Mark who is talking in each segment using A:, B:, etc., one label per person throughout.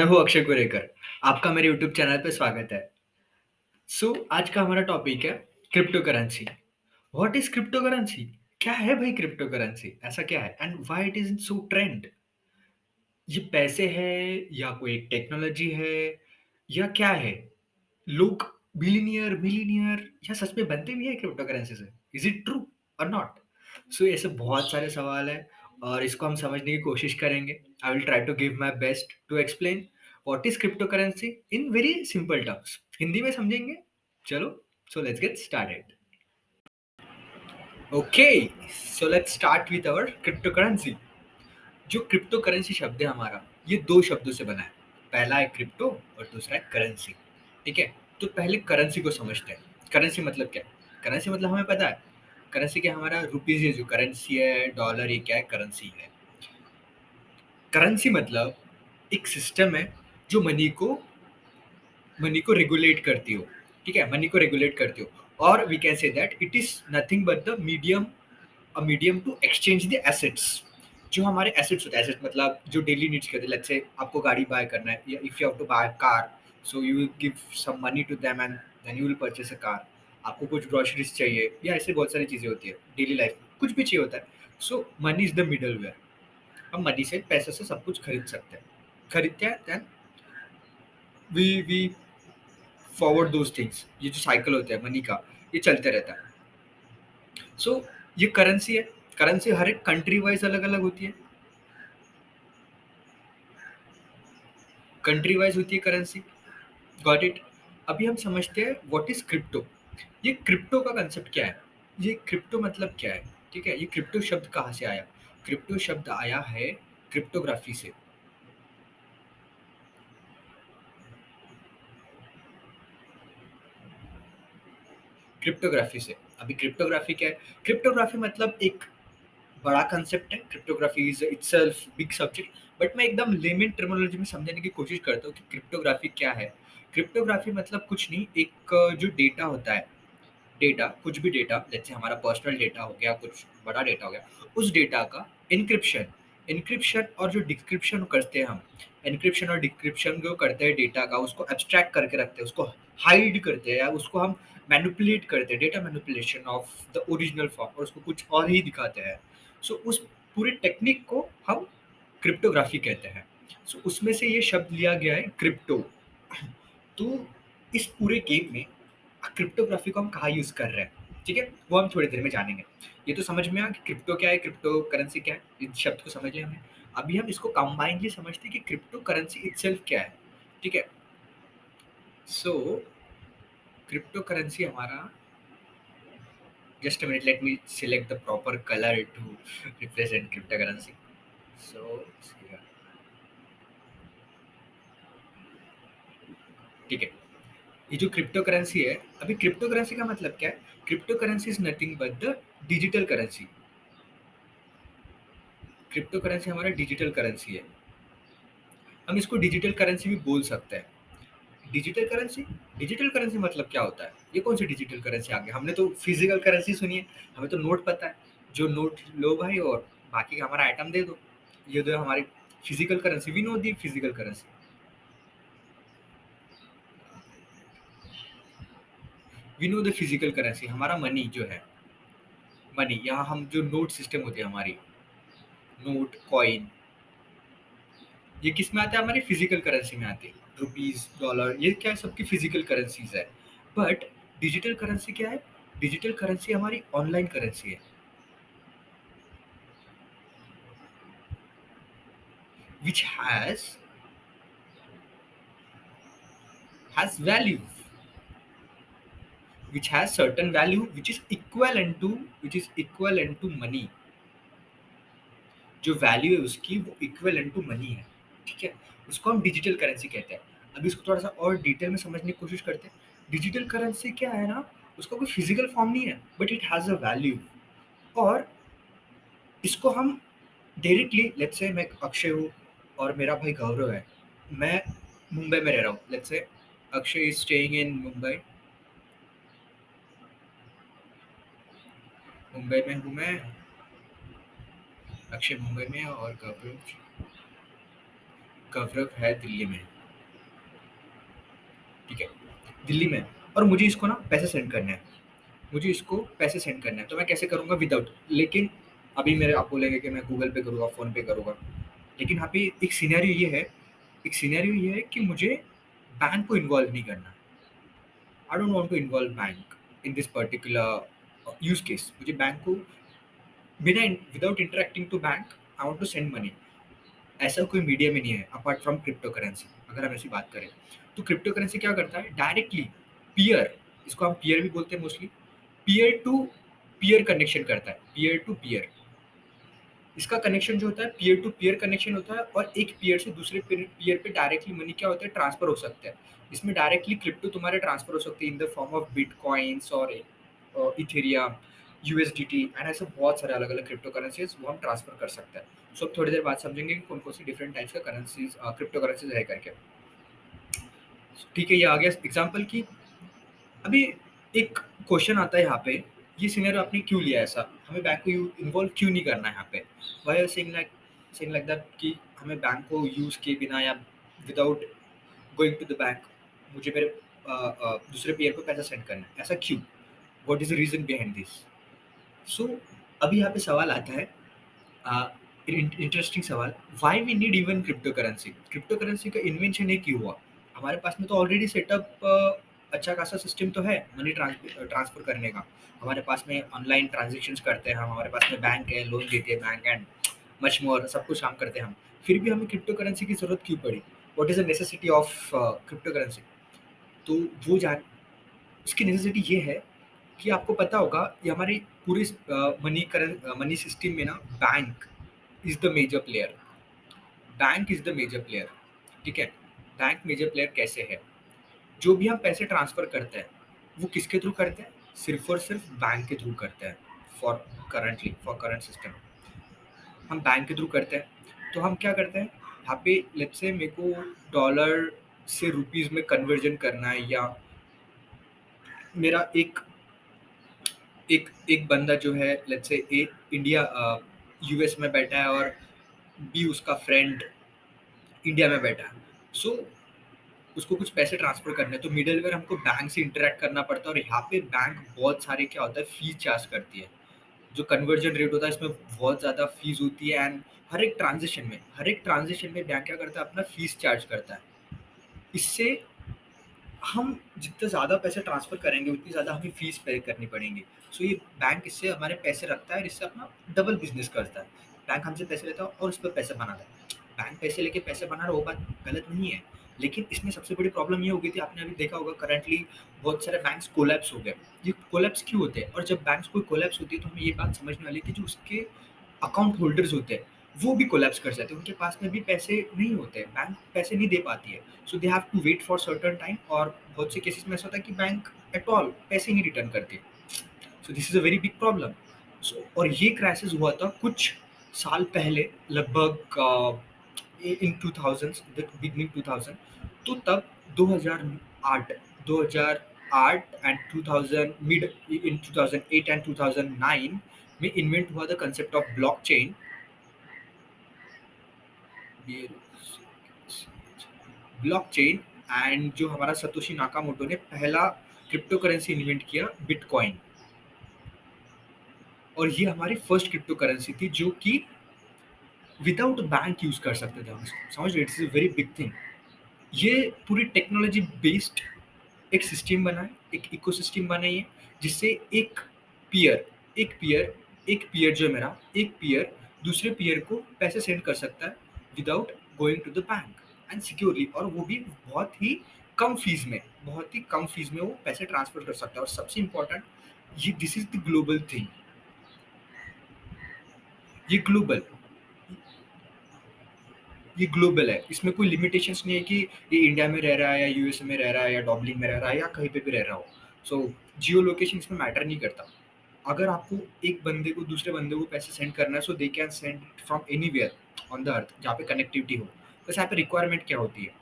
A: हूँ अक्षय कुरेकर। आपका मेरे यूट्यूब चैनल पे स्वागत है। आज का हमारा टॉपिक है crypto currency. What is crypto currency? क्या है भाई क्रिप्टो करेंसी? ऐसा क्या है? And why it is in so trend? ये पैसे है या कोई एक टेक्नोलॉजी है या क्या है? लोग बिलियनियर, मिलियनियर या सच में बनते भी हैं क्रिप्टो करेंसी से? इज़ इट ट्रू और नॉट? ऐसे बहुत सारे सवाल हैं और इसको हम समझने की कोशिश करेंगे। I will try to give my best to explain what is crypto currency in very simple terms. Hindi में समझेंगे? चलो, let's get started. Okay, let's start with our crypto currency. जो क्रिप्टो करेंसी शब्द है हमारा, ये 2 शब्दों से बना है। पहला है क्रिप्टो और दूसरा है करेंसी, ठीक है? तो पहले करेंसी को समझते हैं। करेंसी मतलब क्या है? करेंसी मतलब हमें पता है। करेंसी क्या है? हमारा रुपीज़ ये जो करेंसी है, डॉलर ये क्या है? करेंसी है। करेंसी मतलब एक सिस्टम है जो मनी को रेगुलेट करती हो, ठीक है? मनी को रेगुलेट करती हो और we can say that it is nothing but the medium a medium to exchange the assets. जो हमारे एसेट्स होते हैं, एसेट्स मतलब जो डेली नीड्स के होते हैं। लेट्स से आपको गाड़ी बाय करना है या if you have to buy car, so you will give some money to them and then you will purchase a car. आपको कुछ ग्रोसरीज चाहिए या ऐसे बहुत सारी चीज़ें होती है डेली लाइफ में, कुछ भी चाहिए होता है। Money is the middleware. हम मनी से, पैसे से सब कुछ खरीद सकते हैं। खरीदते हैं, then we forward those things. ये जो साइकिल होता है मनी का, ये चलते रहता है। सो ये करेंसी है। करेंसी हर एक कंट्री वाइज अलग अलग होती है। कंट्री वाइज होती है करेंसी। Got it. अभी हम समझते हैं व्हाट इज क्रिप्टो। ये क्रिप्टो का कंसेप्ट क्या है? ये क्रिप्टो मतलब क्या है? ठीक है, ये क्रिप्टो शब्द कहाँ से आया? क्रिप्टो शब्द आया है क्रिप्टोग्राफी से। क्रिप्टोग्राफी से। अभी क्रिप्टोग्राफी क्या है? क्रिप्टोग्राफी मतलब एक बड़ा कंसेप्ट है। Cryptography is itself big subject, but मैं एकदम लेमन टर्मिनोलॉजी में समझने की कोशिश करता हूँ कि क्रिप्टोग्राफी क्या है। क्रिप्टोग्राफी मतलब कुछ नहीं, एक जो डेटा होता है, डेटा, कुछ भी डेटा, जैसे हमारा पर्सनल डेटा हो गया, कुछ बड़ा डेटा हो गया, उस डेटा का इनक्रिप्शन। इनक्रिप्शन और जो डिक्रिप्शन करते हैं हम, इनक्रिप्शन और डिक्रिप्शन जो करते हैं डेटा का, उसको एब्स्ट्रैक्ट करके रखते हैं, उसको हाइड करते हैं या उसको हम मैनिपुलेट करते हैं, data manipulation of the original form, और उसको कुछ और ही दिखाते हैं। उस पूरे टेक्निक को हम क्रिप्टोग्राफी कहते हैं। उसमें से ये शब्द लिया गया है क्रिप्टो। तो इस पूरे गेम में क्रिप्टोग्राफी को हम कहाँ यूज कर रहे हैं, ठीक है, वो हम थोड़ी देर में जानेंगे। ये तो समझ में आ कि क्रिप्टो क्या है, क्रिप्टो करेंसी क्या है, इस शब्द को समझ लिया हमने। अभी हम इसको कंबाइनली समझते हैं कि क्रिप्टो करेंसी इटसेल्फ क्या है, ठीक है। सो क्रिप्टो करेंसी हमारा, just a minute, let me select the proper colour to represent crypto currency. So ठीक है, ये जो क्रिप्टो करेंसी है, अभी क्रिप्टो करेंसी का मतलब क्या है? Crypto currency is nothing but the digital currency. Crypto currency हमारा डिजिटल करेंसी है। हम इसको डिजिटल करेंसी भी बोल सकते हैं। डिजिटल करेंसी, डिजिटल करेंसी मतलब क्या होता है? ये कौन सी डिजिटल करेंसी आ गई? हमने तो फिजिकल करेंसी सुनी है, हमें तो नोट पता है। जो नोट लो भाई और बाकी का हमारा आइटम दे दो, ये दो हमारी physical currency. We know the physical currency, we know the physical currency. हमारा मनी जो है, मनी, यहाँ हम जो नोट सिस्टम होती है हमारी, नोट, कॉइन, ये किस में आता है? हमारी फिजिकल करेंसी में आती है। रुपीज, डॉलर, ये क्या है? सबकी फिजिकल करेंसीज है। बट डिजिटल करेंसी क्या है? डिजिटल करेंसी हमारी ऑनलाइन करेंसी है, which has value, which has certain value which is equivalent to money। जो वैल्यू है उसकी, वो इक्विवेलेंट टू मनी है, ठीक है। उसको हम डिजिटल करेंसी कहते हैं। अभी इसको थोड़ा सा और डिटेल में समझने की कोशिश करते हैं। डिजिटल करेंसी क्या है ना, उसका कोई फिजिकल फॉर्म नहीं है, but it has a value. और इसको हम डायरेक्टली, लेट्स से मैं अक्षय हूँ और मेरा भाई गौरव है। मैं मुंबई में रह रहा हूँ, let's say Akshay is staying in Mumbai. Mumbai में हूँ मैं, अक्षय मुंबई में है और गौरव गौरव है दिल्ली में। ठीक है, दिल्ली में है और मुझे इसको ना पैसे सेंड करने हैं, मुझे इसको पैसे सेंड करने हैं, तो मैं कैसे करूँगा विदाउट, लेकिन अभी मेरे आप बोलेंगे कि मैं गूगल पे करूँगा, फ़ोन पे करूँगा, लेकिन यहाँ पे एक सिनेरियो ये है, एक सिनेरियो ये है कि मुझे बैंक को इन्वॉल्व नहीं करना। I don't want to involve bank in this particular use case. मुझे बैंक को बिना without interacting to bank I want to send money. ऐसा कोई मीडियम ही नहीं है अपार्ट फ्रॉम क्रिप्टो करेंसी। अगर हम ऐसी बात करें तो क्रिप्टो करेंसी क्या करता है, डायरेक्टली पीयर, इसको हम पीयर भी बोलते हैं mostly, peer to peer connection करता है, पीयर टू पीयर। इसका कनेक्शन जो होता है पीयर टू पीयर कनेक्शन होता है, और एक पीयर से दूसरे पीयर पे डायरेक्टली मनी क्या होता है, ट्रांसफर हो सकता है। इसमें डायरेक्टली क्रिप्टो तुम्हारे ट्रांसफर हो सकते हैं in the form of bitcoins और इथेरियम, यूएसडीटी एंड ऐसे बहुत सारे अलग अलग क्रिप्टो करेंसीज वो हम ट्रांसफर कर सकते हैं। सो अब थोड़ी देर बाद समझेंगे कि कौन कौन सी डिफरेंट टाइप्स का करेंसीज क्रिप्टो करेंसीज है करके। ठीक है, ये आ गया एग्जाम्पल की। अभी एक क्वेश्चन आता है यहाँ पे, ये सिनेरियो आपने क्यों लिया ऐसा, हमें बैंक को इन्वॉल्व क्यों नहीं करना है यहाँ पे, why are saying like that कि हमें बैंक को यूज़ किए बिना या without going to the bank मुझे मेरे दूसरे पेयर को पैसा सेंड करना है, ऐसा क्यों, what is the reason behind this. So अभी यहाँ पे सवाल आता है, इंटरेस्टिंग सवाल, why we need even crypto currency. Crypto currency का इन्वेंशन है क्यों हुआ, हमारे पास में तो ऑलरेडी सेटअप अच्छा खासा सिस्टम तो है मनी ट्रांसफर करने का, हमारे पास में ऑनलाइन ट्रांजेक्शन्स करते हैं हम, हमारे पास में बैंक है, लोन देते हैं बैंक एंड मच मोर, सब कुछ काम करते हैं हम, फिर भी हमें क्रिप्टो करेंसी की जरूरत क्यों पड़ी, what is the necessity of crypto currency. तो वो जान उसकी नेसेसिटी ये है कि आपको पता होगा कि हमारे पूरे मनी सिस्टम में ना bank is the major player, bank is the major player. ठीक है, बैंक मेजर प्लेयर कैसे है, जो भी हम पैसे ट्रांसफर करते हैं वो किसके थ्रू करते हैं, सिर्फ और सिर्फ बैंक के थ्रू करते हैं। फॉर करंट सिस्टम हम बैंक के थ्रू करते हैं। तो हम क्या करते हैं यहाँ पे, लेट्स से मेरे को डॉलर से रुपीस में कन्वर्जन करना है, या मेरा एक एक एक बंदा जो है let's say A India US में बैठा है और बी उसका फ्रेंड इंडिया में बैठा है। सो उसको कुछ पैसे ट्रांसफर करने हैं, तो मिडलवेयर हमको बैंक से इंटरेक्ट करना पड़ता है, और यहाँ पे बैंक बहुत सारे क्या होता है फीस चार्ज करती है, जो कन्वर्जन रेट होता है इसमें बहुत ज़्यादा फीस होती है, एंड हर एक ट्रांजेक्शन में बैंक क्या करता है, अपना फीस चार्ज करता है। इससे हम जितने ज़्यादा पैसे ट्रांसफ़र करेंगे उतनी ज़्यादा हमें फ़ीस पे करनी पड़ेंगी। सो ये बैंक इससे हमारे पैसे रखता है और इससे अपना डबल बिज़नेस करता है। बैंक हमसे पैसे लेता है और उस पे पैसे बनाता है। बैंक पैसे लेके पैसे बना रहा है वो बात गलत नहीं है, लेकिन इसमें सबसे बड़ी प्रॉब्लम ये हो गई थी, आपने अभी देखा होगा करंटली बहुत सारे बैंक्स कोलैप्स हो गए। ये कोलैप्स क्यों होते हैं, और जब बैंक्स कोई कोलैप्स होती है तो हमें ये बात समझने वाली थी, जो उसके अकाउंट होल्डर्स होते हैं वो भी कोलैप्स कर जाते हैं, उनके पास में भी पैसे नहीं होते हैं, बैंक पैसे नहीं दे पाती है। So they have to wait for certain time, और बहुत से केसेस में ऐसा होता है कि बैंक एट ऑल पैसे नहीं रिटर्न करती। So this is a very big problem. So और ये क्राइसिस हुआ था कुछ साल पहले, लगभग इन 2000s, बिगनिंग 2000, तो तब 2008 2008 एंड 2000 मिड इन 2008 एंड 2009 में इन्वेंट हुआ the concept of blockchain. Blockchain and जो हमारा सतोशी नाकामोटो ने पहला क्रिप्टो करेंसी इन्वेंट किया, बिटकॉइन, और ये हमारी फर्स्ट क्रिप्टो करेंसी थी जो कि विदाउट बैंक यूज कर सकते थे हम इसको, समझ रहे, it's a very big thing. ये पूरी टेक्नोलॉजी बेस्ड एक सिस्टम बना है, एक इकोसिस्टम बना है, जिससे पीयर एक पीयर जो है मेरा, एक पीयर दूसरे पीयर को पैसे सेंड कर सकता है without going to the bank and securely, और वो भी बहुत ही कम फीस में वो पैसे ट्रांसफर कर सकता है। और सबसे इम्पोर्टेंट, ये this is the global thing, ये ग्लोबल ये ग्लोबल है, इसमें कोई लिमिटेशंस नहीं है कि ये इंडिया में रह रहा है या यूएसए में रह रहा है या डॉबलिंग में रह रहा है या कहीं पे भी रह रहा हो। सो जियो लोकेशन इसमें मैटर नहीं करता। अगर आपको एक बंदे को दूसरे बंदे को पैसे सेंड करना है, so they can send from anywhere on the earth जहाँ पे कनेक्टिविटी हो। बस यहाँ पे रिक्वायरमेंट क्या होती है।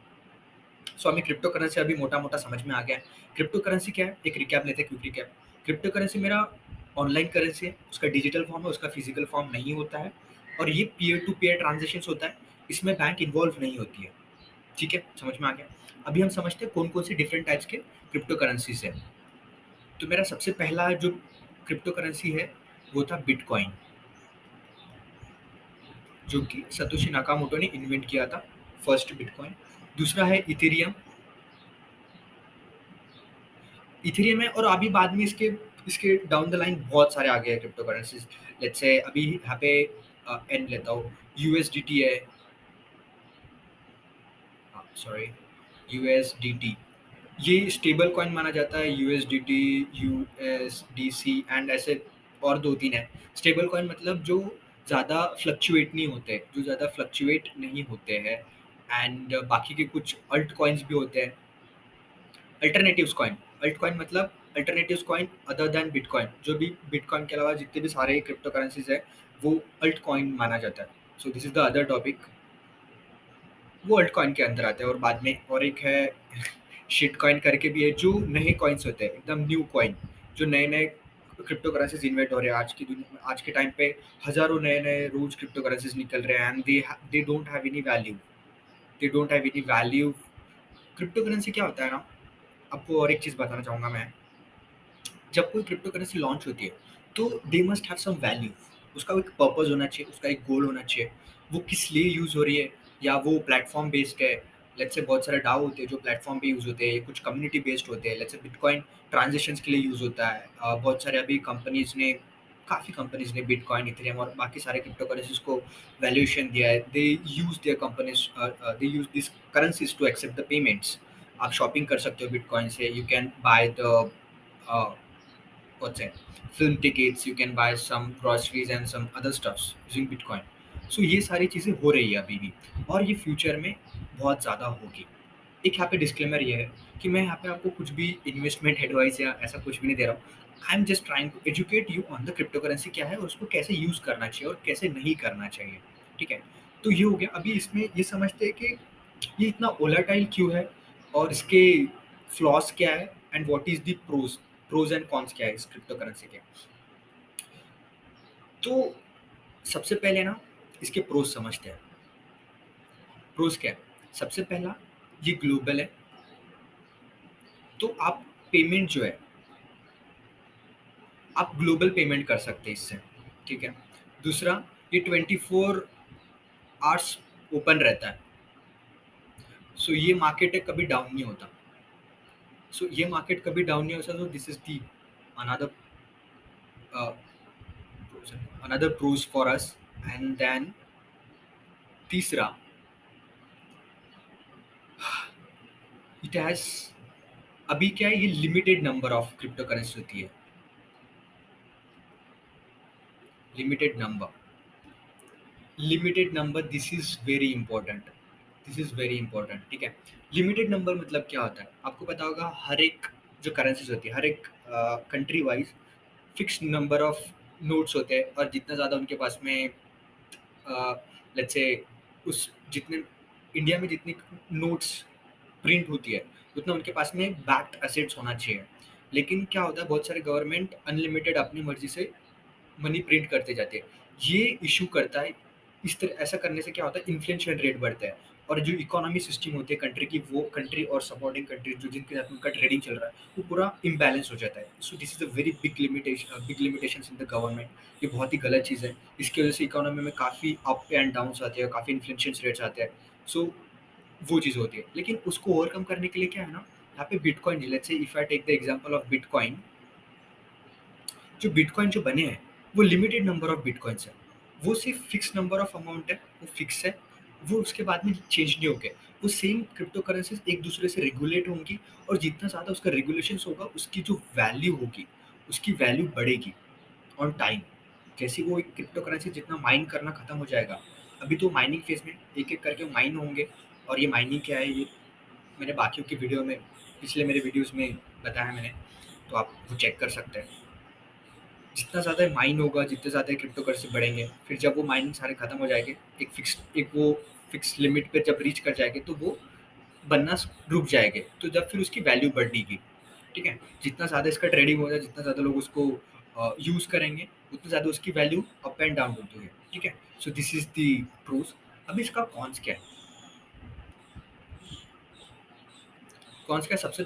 A: सो हमें क्रिप्टो करेंसी अभी मोटा मोटा समझ में आ गया है। क्रिप्टो करेंसी क्या है, एक रिकैप लेते हैं, क्विक रिकैप। क्रिप्टो करेंसी मेरा ऑनलाइन करेंसी है, उसका डिजिटल फॉर्म है, उसका फिजिकल फॉर्म नहीं होता है, और ये पीयर टू पीयर ट्रांजेक्शन होता है, इसमें बैंक इन्वॉल्व नहीं होती है। ठीक है, समझ में आ गया। अभी हम समझते हैं कौन कौन से डिफरेंट टाइप्स के क्रिप्टो करेंसीज है। तो मेरा सबसे पहला जो क्रिप्टो करेंसी है वो था बिटकॉइन, जो कि सतोशी नाकामोटो ने इन्वेंट किया था, फर्स्ट बिटकॉइन। दूसरा है इथेरियम। इथेरियम है, और अभी बाद में इसके इसके डाउन द लाइन बहुत सारे आ गए हैं क्रिप्टो करेंसीज। लेट्स से अभी यहाँ पे एन लेता हूँ, यूएसडीटी है, सॉरी, यूएसडीटी, ये स्टेबल कॉइन माना जाता है। यूएसडीटी, यूएसडीसी एंड ऐसे और दो तीन है। स्टेबल कॉइन मतलब जो ज़्यादा फ्लक्चुएट नहीं होते, जो ज़्यादा फ्लक्चुएट नहीं होते हैं। एंड बाकी के कुछ अल्ट कॉइन्स भी होते हैं। अल्टरनेटिव्स कॉइन, अल्ट कॉइन मतलब alternatives coin other than bitcoin. जो भी बिटकॉइन के अलावा जितने भी सारे क्रिप्टो करेंसीज है वो अल्ट कॉइन माना जाता है। So this is the other topic, वो अल्ट कॉइन के अंदर आते हैं। और बाद में और एक है शिट कॉइन करके भी है, जो नए कॉइन्स होते हैं, एकदम न्यू कॉइन, जो नए नए क्रिप्टो करेंसीज इन्वेंट हो रहे हैं आज की दुनिया में। आज के टाइम पे हजारों नए नए रोज क्रिप्टो करेंसीज निकल रहे हैं, and they don't have any value, they don't have any value. Crypto currency क्या होता है ना, आपको और एक चीज़ बताना चाहूँगा मैं। जब कोई क्रिप्टो करेंसी लॉन्च होती है तो they must have some value, उसका एक पर्पस होना चाहिए, उसका एक गोल होना चाहिए, वो किस लिए यूज़ हो रही है, या वो प्लेटफॉर्म बेस्ड है। लेट्स से बहुत सारे डाओ होते हैं जो प्लेटफॉर्म पे यूज़ होते हैं, कुछ कम्युनिटी बेस्ड होते हैं। लेट्स से बिटकॉइन ट्रांजेक्शन्स के लिए यूज़ होता है। बहुत सारे अभी कंपनीज ने, काफ़ी कंपनीज ने बिटकॉइन, इथेरियम और बाकी सारे क्रिप्टो करेंसीज को वैल्यूएशन दिया है। They use their companies, they use this currencies to accept the payments. आप शॉपिंग कर सकते हो बिटकॉइन से, you can buy the what's it, film tickets, you can buy some groceries and some other stuffs using bitcoin. So ये सारी चीज़ें हो रही है अभी भी, और ये फ्यूचर में बहुत ज़्यादा होगी। एक यहाँ पे डिस्क्लेमर ये है कि मैं यहाँ पे आपको कुछ भी इन्वेस्टमेंट एडवाइस या ऐसा कुछ भी नहीं दे रहा हूँ। I am just trying to educate you on the crypto currency क्या है और उसको कैसे यूज़ करना चाहिए और कैसे नहीं करना चाहिए। ठीक है, तो ये हो गया। अभी इसमें ये समझते हैं कि ये इतना वोलेटाइल क्यों है, और इसके फ्लॉस क्या है, and what is the pros and cons क्या है इस क्रिप्टो करेंसी के। तो सबसे पहले ना इसके प्रोज समझते हैं। प्रोज क्या है? सबसे पहला, ये ग्लोबल है, तो आप पेमेंट जो है, आप ग्लोबल पेमेंट कर सकते हैं इससे। ठीक है। दूसरा, ये 24 आवर्स ओपन रहता है, सो ये मार्केट है, कभी डाउन नहीं होता। सो ये मार्केट कभी डाउन नहीं होता, तो this is the another another pros for us. And then तीसरा, इट हैज, अभी क्या है, ये limited number of crypto currency होती है, limited number, limited number, this is very important, this is very important. ठीक है, लिमिटेड नंबर मतलब क्या होता है, आपको पता होगा। हर एक जो करेंसीज होती है, हर एक country wise fix number of notes होते हैं, और जितना ज़्यादा उनके पास में लेट्स से उस जितने इंडिया में जितनी नोट्स प्रिंट होती है उतना उनके पास में बैक्ड एसेट्स होना चाहिए। लेकिन क्या होता है, बहुत सारे गवर्नमेंट अनलिमिटेड अपनी मर्जी से मनी प्रिंट करते जाते हैं। ये इशू करता है। इस तरह ऐसा करने से क्या होता है, इन्फ्लेशन रेट बढ़ता है, और जो इकोनॉमी सिस्टम होती है कंट्री की, वो कंट्री और सपोर्टिंग कंट्री जो जिनके साथ उनका ट्रेडिंग चल रहा है वो पूरा इम्बैलेंस हो जाता है। So this is a very big limitation in the government. ये बहुत ही गलत चीज़ है। इसकी वजह से इकोनॉमी में काफ़ी अप एंड डाउन्स आते हैं, काफ़ी इन्फ्लेशन रेट्स आते हैं। सो वो चीज़ होती है। लेकिन उसको ओवरकम करने के लिए क्या है ना, यहाँ पे bitcoin, let's say if I take the example of bitcoin, जो बिटकॉइन जो बने हैं वो लिमिटेड नंबर ऑफ बिटकॉइंस है। वो सिर्फ फिक्स नंबर ऑफ अमाउंट है, वो फिक्स है, वो उसके बाद में चेंज नहीं होंगे। वो सेम क्रिप्टो करेंसीज एक दूसरे से रेगुलेट होंगी, और जितना ज़्यादा उसका रेगुलेशन होगा उसकी जो वैल्यू होगी, उसकी वैल्यू बढ़ेगी ऑन टाइम। जैसे वो एक क्रिप्टो करेंसी जितना माइन करना खत्म हो जाएगा, अभी तो माइनिंग फेज में एक एक करके माइन होंगे। और ये माइनिंग क्या है, ये मैंने बाकियों की वीडियो में, पिछले मेरे वीडियोस में बताया मैंने, तो आप वो चेक कर सकते हैं। जितना ज़्यादा माइन होगा, जितने ज़्यादा क्रिप्टो करेंसी बढ़ेंगे, फिर जब वो माइनिंग सारे खत्म हो जाएंगे, एक वो फिक्स लिमिट पे जब रीच कर जाएंगे तो वो बनना रुक जाएंगे, तो जब फिर उसकी वैल्यू बढ़ेगी। ठीक है, जितना ज़्यादा इसका ट्रेडिंग होगा, जितना ज़्यादा लोग उसको यूज़ करेंगे, उतना ज़्यादा उसकी वैल्यू अप एंड डाउन होती है। ठीक है, so this is the proof. अब इसका कॉन्स क्या है? कौन सा? सबसे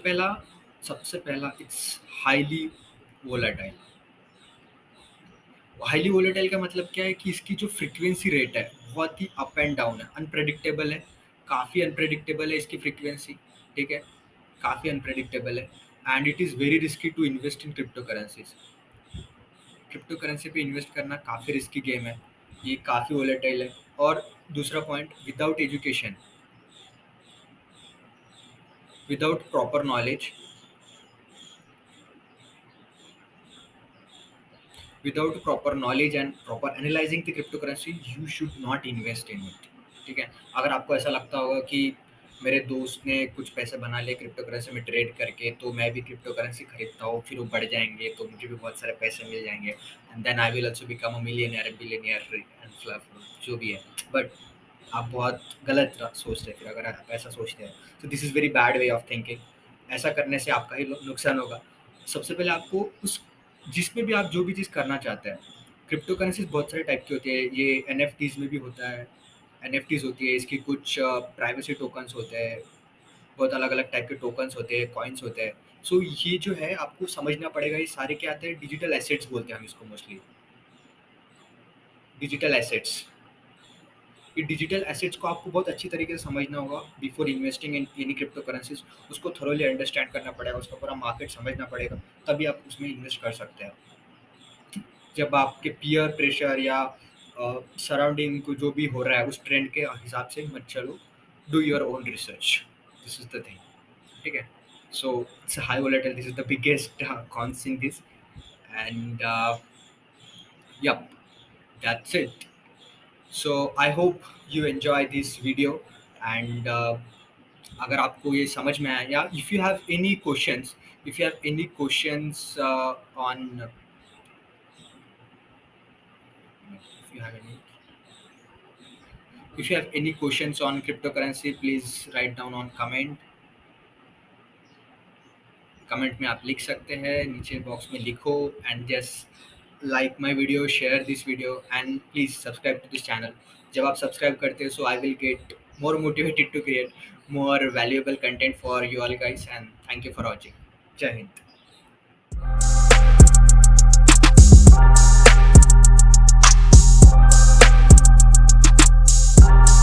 A: पहला it's highly volatile. Highly volatile का मतलब क्या है कि इसकी जो फ्रीक्वेंसी रेट है बहुत ही अप एंड डाउन है, अनप्रेडिक्टेबल है, काफ़ी अनप्रेडिक्टेबल है इसकी फ्रीक्वेंसी। ठीक है, काफ़ी अनप्रेडिक्टेबल है। And it is very risky to invest in crypto currencies. Crypto currency पे इन्वेस्ट करना काफ़ी रिस्की गेम है, ये काफ़ी वोलेटाइल है। और दूसरा point, without education, without proper knowledge, without proper knowledge and proper analyzing the cryptocurrency, you should not invest in it। ठीक है, अगर आपको ऐसा लगता होगा कि मेरे दोस्त ने कुछ पैसे बना लिए क्रिप्टो करेंसी में ट्रेड करके, तो मैं भी क्रिप्टो करेंसी खरीदता हूँ, फिर वो बढ़ जाएंगे तो मुझे भी बहुत सारे पैसे मिल जाएंगे, and then I will also become a millionaire, billionaire and fluff, जो भी है। बट आप बहुत गलत सोचते हैं फिर अगर आप ऐसा सोचते हैं, तो this is very bad way of thinking. ऐसा करने से आपका ही नुकसान होगा। सबसे पहले आपको उस जिसमें भी आप जो भी चीज़ करना चाहते हैं, क्रिप्टो करेंसीज बहुत सारे टाइप की होती है, ये एनएफटीज में भी होता है, एनएफटीज होती है, इसकी कुछ प्राइवेसी टोकन्स होते हैं, बहुत अलग अलग टाइप के टोकन्स होते हैं, कॉइन्स होते हैं। सो ये जो है आपको समझना पड़ेगा, ये सारे क्या आते हैं, डिजिटल एसेट्स बोलते हैं हम इसको मोस्टली, डिजिटल एसेट्स। ये डिजिटल एसेट्स को आपको बहुत अच्छी तरीके से समझना होगा before investing in any crypto currencies. उसको थोरोली अंडरस्टैंड करना पड़ेगा, उसका पूरा मार्केट समझना पड़ेगा, तभी आप उसमें इन्वेस्ट कर सकते हैं। जब आपके पीयर प्रेशर या सराउंडिंग को जो भी हो रहा है उस ट्रेंड के हिसाब से मत चलो, do your own research, this is the thing. ठीक है, so it's high volatile, this is the biggest cons in this, and yep, that's it. So I hope you enjoy this video, and अगर आपको ये समझ में आया, या if you have any questions, if you have any questions on, if you have any if you have any questions on cryptocurrency, please write down on comment में आप लिख सकते हैं, नीचे बॉक्स में लिखो, and just like my video, share this video, and please subscribe to this channel. जब आप सब्सक्राइब करते हो, so I will get more motivated to create more valuable content for you all guys, and thank you for watching। जय हिंद।